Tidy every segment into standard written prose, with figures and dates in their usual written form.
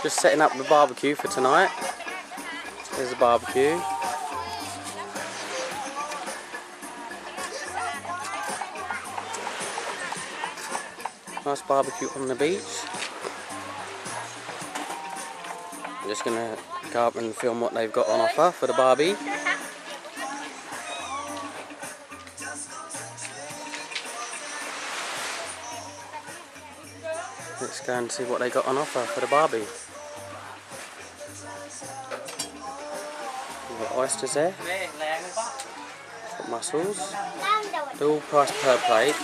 Just setting up the barbecue for tonight. There's the barbecue. Nice barbecue on the beach. I'm just going to go up and film what they've got on offer for the barbie. Let's go and see what they got on offer for the barbie. We've got oysters there. Got mussels. They're all priced per plate.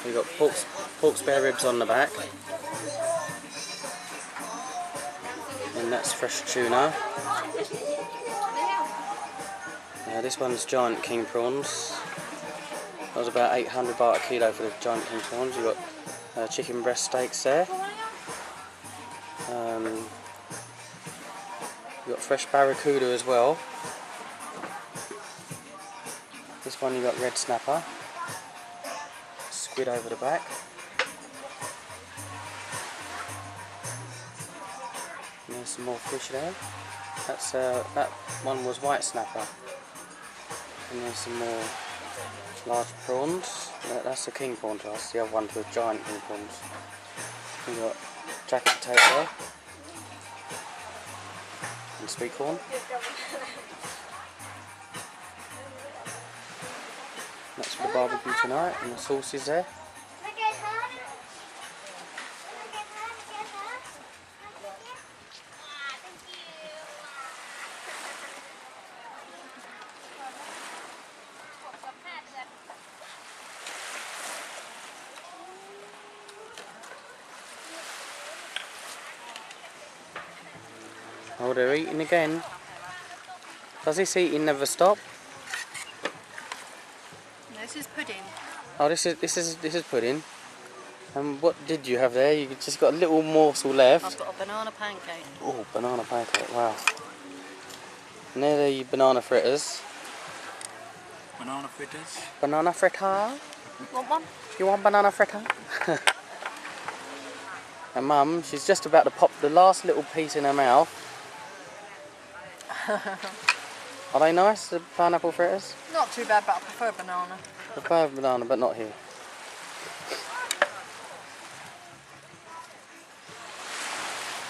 We've got pork spare ribs on the back. And that's fresh tuna. This one's giant king prawns. That was about 800 baht a kilo for the giant king prawns. You've got chicken breast steaks there. You've got fresh barracuda as well. This one you've got red snapper. Squid over the back. And there's some more fish there. That one was white snapper. And there's some more large prawns. That's the king prawn to us. The other one's with giant king prawns. We've got jacket potato there. And sweet corn. That's for the barbecue tonight, and the sauce is there. Oh, they're eating again. Does this eating never stop? This is pudding. Oh, this is pudding. And what did you have there? You just got a little morsel left. I've got a banana pancake. Oh, banana pancake! Wow. And there are the banana fritters. Banana fritters. Banana fritter. Want one? You want banana fritter? And Mum, she's just about to pop the last little piece in her mouth. Are they nice, the pineapple fritters? Not too bad, but I prefer banana. I prefer banana, but not here.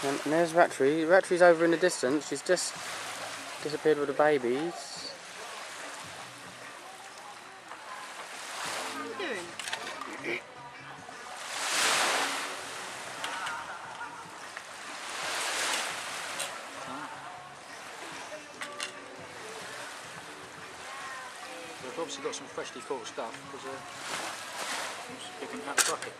And there's Ratri. Ratri's over in the distance. She's just disappeared with the babies. What are you doing? We've obviously got some freshly caught stuff because it's picking up the bucket.